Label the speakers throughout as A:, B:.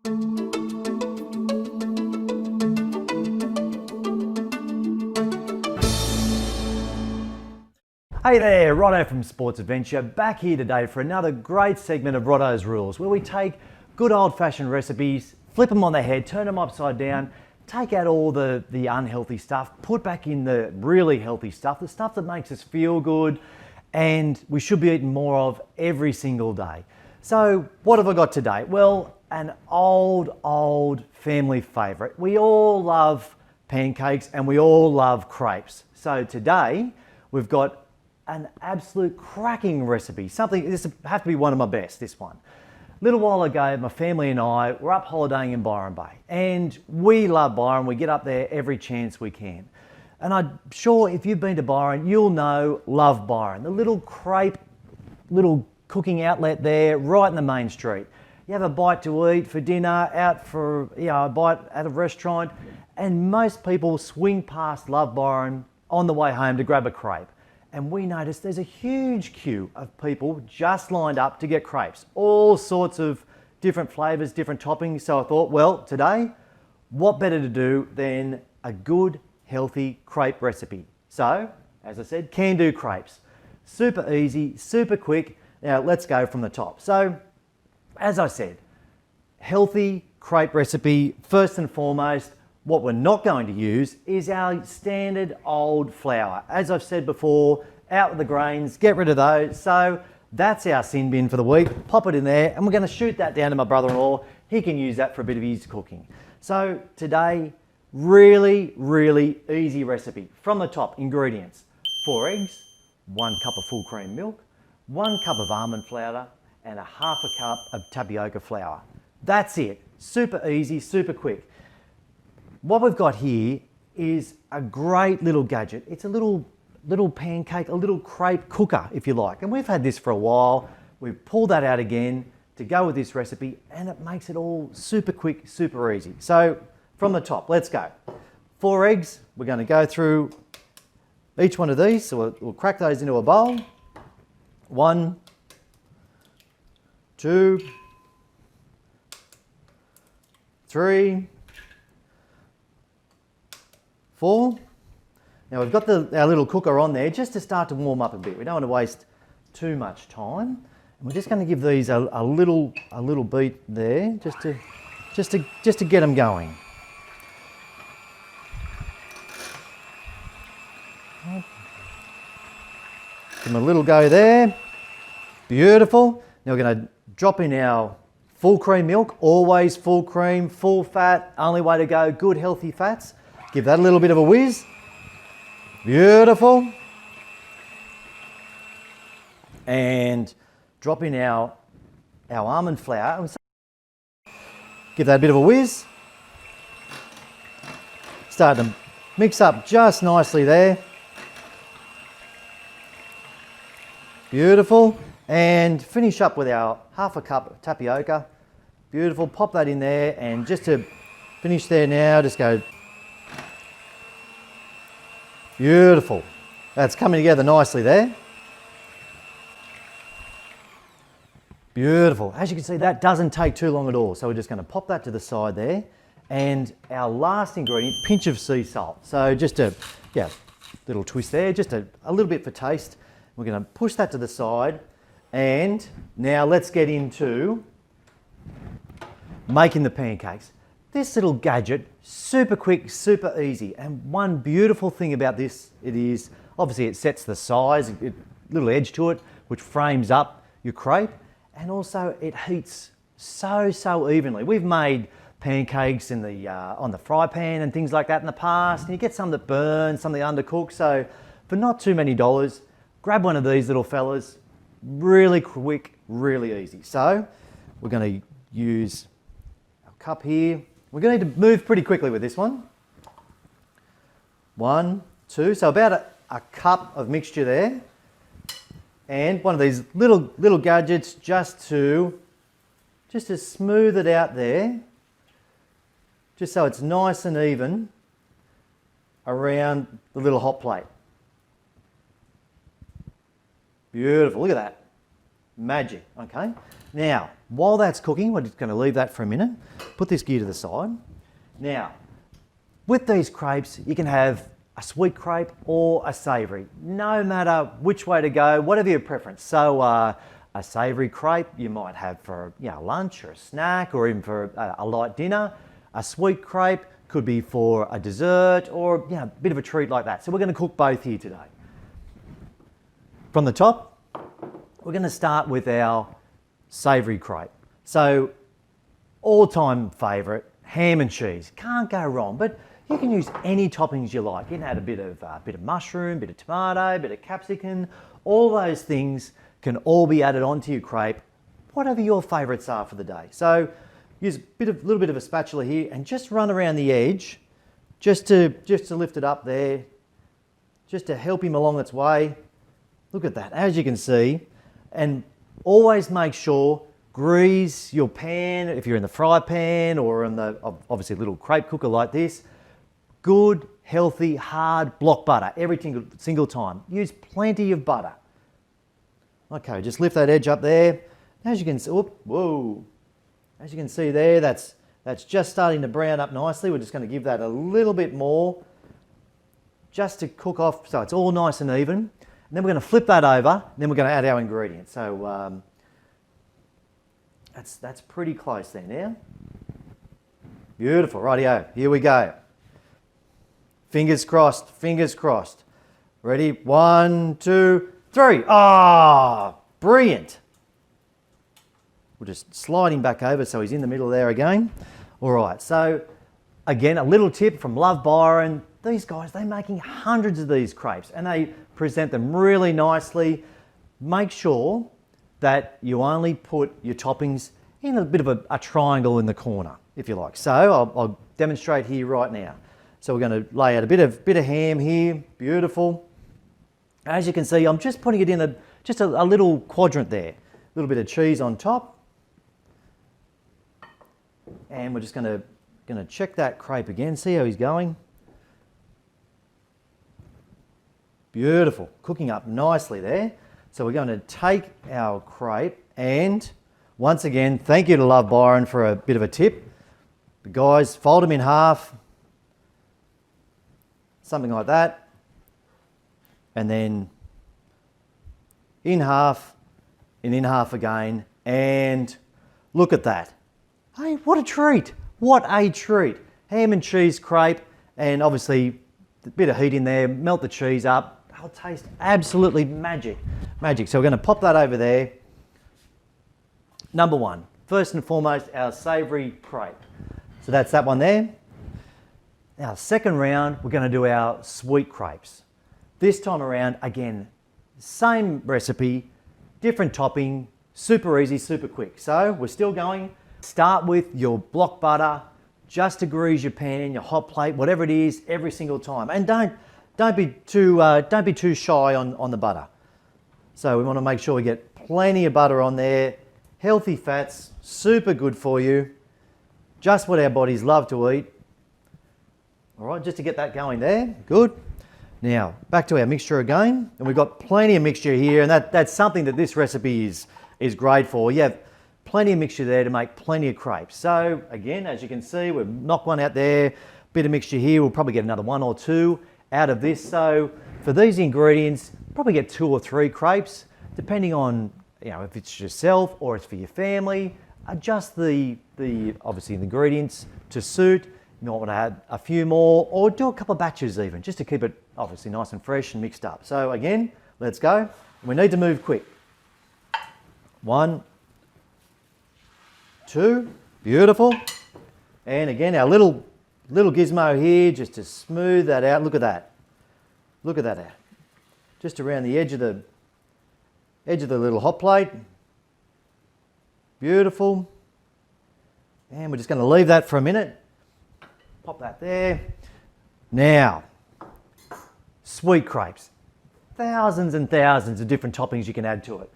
A: Hey there, Roddo from Sports Adventure, back here today for another great segment of Roddos Rules, where we take good old-fashioned recipes, flip them on their head, turn them upside down, take out all the unhealthy stuff, put back in the really healthy stuff, the stuff that makes us feel good and we should be eating more of every single day. So what have I got today? Well, an old family favourite. We all love pancakes and we all love crepes. So today we've got an absolute cracking recipe. This has to be one of my best, this one. A little while ago, my family and I were up holidaying in Byron Bay, and we love Byron. We get up there every chance we can. And I'm sure if you've been to Byron, you'll love Byron. The little crepe, little cooking outlet there, right in the main street. You have a bite to eat for dinner, out for a bite at a restaurant, and most people swing past Love Byron on the way home to grab a crepe. And we noticed there's a huge queue of people just lined up to get crepes. All sorts of different flavours, different toppings. So I thought, well, today, what better to do than a good, healthy crepe recipe? So, as I said, Can Do Crepes. Super easy, super quick. Now, let's go from the top. So, as I said, healthy crepe recipe. First and foremost, what we're not going to use is our standard old flour. As I've said before, out with the grains, get rid of those. So that's our sin bin for the week. Pop it in there, and we're going to shoot that down to my brother-in-law. He can use that for a bit of his cooking. So today, really easy recipe. From the top, ingredients: 4 eggs, 1 cup of full cream milk, 1 cup of almond flour, and a half a cup of tapioca flour. That's it. Super easy, super quick. What we've got here is a great little gadget. It's a little pancake, a little crepe cooker, if you like. And we've had this for a while. We've pulled that out again to go with this recipe, and it makes it all super quick, super easy. So from the top, let's go. 4 eggs. We're going to go through each one of these. So we'll crack those into a bowl. 1, 2, 3, 4. Now we've got our little cooker on there just to start to warm up a bit. We don't want to waste too much time. And we're just going to give these a little beat there, just to get them going. Give them a little go there. Beautiful. Now we're going to drop in our full cream milk. Always full cream, full fat. Only way to go. Good healthy fats. Give that a little bit of a whiz. Beautiful. And drop in our almond flour. Give that a bit of a whiz. Start to mix up just nicely there. Beautiful. And finish up with our half a cup of tapioca. Beautiful. Pop that in there, and just to finish there now, just go. Beautiful. That's coming together nicely there. Beautiful. As you can see, that doesn't take too long at all. So we're just going to pop that to the side there. And our last ingredient, pinch of sea salt. So just a little twist there, just a little bit for taste. We're going to push that to the side. And now let's get into making the pancakes. This little gadget, super quick, super easy. And one beautiful thing about this, it is, obviously it sets the size, a little edge to it, which frames up your crepe. And also it heats so evenly. We've made pancakes in on the fry pan and things like that in the past. And you get some that burn, some that undercook. So for not too many dollars, grab one of these little fellas. Really quick, really easy. So we're going to use our cup here. We're going to need to move pretty quickly with this one. 1, 2, so about a cup of mixture there. And one of these little gadgets just to smooth it out there. Just so it's nice and even around the little hot plate. Beautiful, look at that. Magic, okay? Now, while that's cooking, we're just gonna leave that for a minute. Put this gear to the side. Now, with these crepes, you can have a sweet crepe or a savoury. No matter which way to go, whatever your preference. So a savoury crepe you might have for lunch or a snack or even for a light dinner. A sweet crepe could be for a dessert or a bit of a treat like that. So we're going to cook both here today. From the top, we're going to start with our savoury crepe. So all-time favourite, ham and cheese. Can't go wrong, but you can use any toppings you like. You can add a bit of mushroom, bit of tomato, bit of capsicum. All those things can all be added onto your crepe, whatever your favourites are for the day. So use a little bit of a spatula here and just run around the edge, just to lift it up there, just to help him along its way. Look at that, as you can see, and always make sure grease your pan if you're in the fry pan or in the obviously a little crepe cooker like this. Good, healthy, hard block butter every single time. Use plenty of butter. Okay, just lift that edge up there. As you can see, whoa. As you can see there, that's just starting to brown up nicely. We're just going to give that a little bit more just to cook off so it's all nice and even. And then we're going to flip that over, and then we're going to add our ingredients. So that's pretty close there now. Beautiful, rightio, here we go. Fingers crossed, fingers crossed. Ready? 1, 2, 3. Ah, brilliant. We'll just slide him back over so he's in the middle there again. All right, so again, a little tip from Love Byron. These guys, they're making hundreds of these crepes and they present them really nicely. Make sure that you only put your toppings in a bit of a triangle in the corner, if you like. So I'll demonstrate here right now. So we're going to lay out a bit of ham here, beautiful. As you can see, I'm just putting it in just a little quadrant there. A little bit of cheese on top. And we're just going to check that crepe again, see how he's going. Beautiful, cooking up nicely there. So we're going to take our crepe and once again, thank you to Love Byron for a bit of a tip. But guys, fold them in half, something like that. And then in half and in half again. And look at that. Hey, what a treat. What a treat. Ham and cheese crepe and obviously a bit of heat in there, melt the cheese up. It'll taste absolutely magic. Magic. So we're going to pop that over there. Number one, first and foremost, our savoury crepe. So that's that one there. Now, second round, we're going to do our sweet crepes. This time around, again, same recipe, different topping, super easy, super quick. So we're still going. Start with your block butter, just to grease your pan, your hot plate, whatever it is, every single time. And don't be too shy on the butter. So we want to make sure we get plenty of butter on there. Healthy fats, super good for you. Just what our bodies love to eat. All right, just to get that going there. Good. Now, back to our mixture again. And we've got plenty of mixture here, and that's something that this recipe is great for. You have plenty of mixture there to make plenty of crepes. So again, as you can see, we've knocked one out there. Bit of mixture here. We'll probably get another 1 or 2 out of this. So for these ingredients, probably get 2 or 3 crepes, depending on if it's yourself or it's for your family. Adjust the obviously the ingredients to suit. You might want to add a few more or do a couple of batches even, just to keep it obviously nice and fresh and mixed up. So again, let's go. We need to move quick. 1, 2, beautiful. And again, our little gizmo here just to smooth that out. Look at that. Look at that out. Just around the edge of the little hot plate. Beautiful. And we're just going to leave that for a minute. Pop that there. Now, sweet crepes. Thousands and thousands of different toppings you can add to it.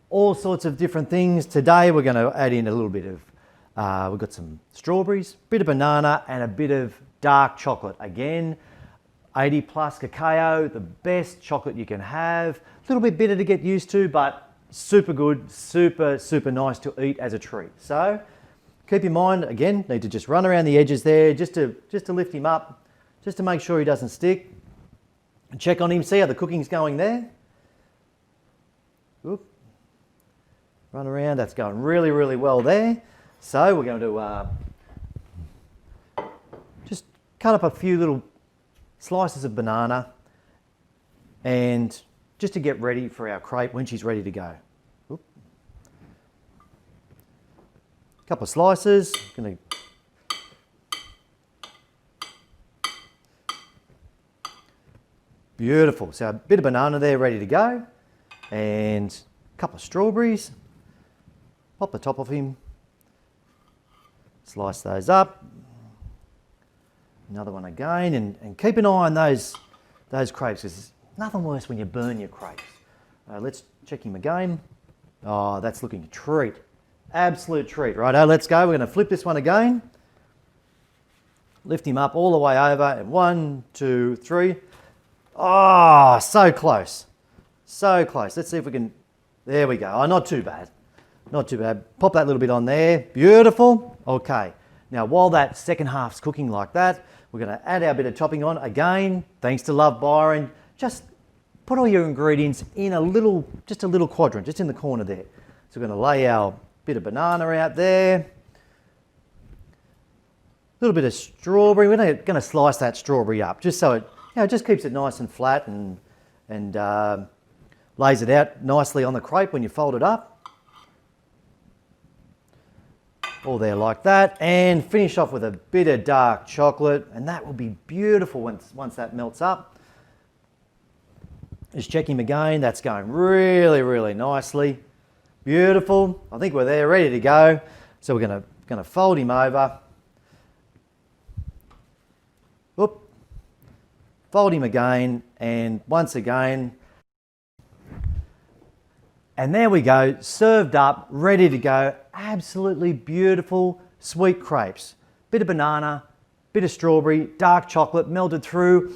A: All sorts of different things. Today we're going to add in a little bit of, we've got some strawberries, bit of banana and a bit of dark chocolate. Again, 80 plus cacao, the best chocolate you can have. A little bit bitter to get used to, but super good, super nice to eat as a treat. So keep in mind, again, need to just run around the edges there just to lift him up, just to make sure he doesn't stick. Check on him, see how the cooking's going there. Oop. Run around, that's going really well there. So we're going to just cut up a few little slices of banana, and just to get ready for our crepe when she's ready to go. Oop. A couple of slices. Beautiful. So a bit of banana there ready to go, and a couple of strawberries. Pop the top of him. Slice those up. Another one again, and keep an eye on those crepes, because there's nothing worse when you burn your crepes. Let's check him again. Oh, that's looking a treat. Absolute treat. Righto, let's go. We're going to flip this one again. Lift him up all the way over. And 1, 2, 3. Oh, so close. So close. Let's see if we can... There we go. Oh, not too bad. Not too bad. Pop that little bit on there. Beautiful. Okay. Now, while that second half's cooking like that, we're going to add our bit of topping on. Again, thanks to Love Byron, just put all your ingredients in just a little quadrant, just in the corner there. So we're going to lay our bit of banana out there. A little bit of strawberry. We're going to slice that strawberry up, just so it, just keeps it nice and flat, and lays it out nicely on the crepe when you fold it up. All there like that, and finish off with a bit of dark chocolate, and that will be beautiful once that melts up. Just check him again. That's going really nicely. Beautiful. I think we're there, ready to go. So we're going to fold him over. Whoop. Fold him again, and once again. And there we go, served up, ready to go. Absolutely beautiful sweet crepes. Bit of banana, bit of strawberry, dark chocolate melted through.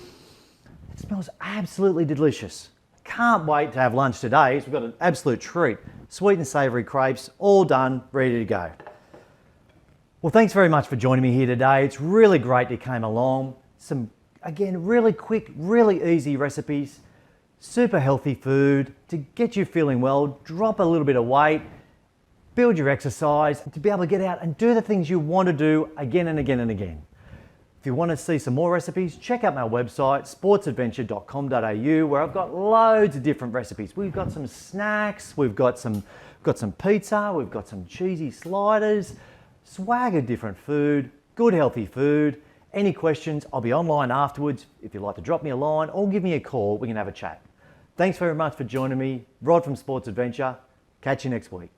A: It smells absolutely delicious. Can't wait to have lunch today. So we've got an absolute treat. Sweet and savoury crepes, all done, ready to go. Well, thanks very much for joining me here today. It's really great you came along. Some, again, really quick, really easy recipes. Super healthy food to get you feeling well, drop a little bit of weight, build your exercise, to be able to get out and do the things you want to do again and again and again. If you want to see some more recipes, check out my website, sportsadventure.com.au, where I've got loads of different recipes. We've got some snacks, we've got some pizza, we've got some cheesy sliders, swag of different food, good healthy food. Any questions, I'll be online afterwards. If you'd like to drop me a line or give me a call, we can have a chat. Thanks very much for joining me. Rod from Sports Adventure. Catch you next week.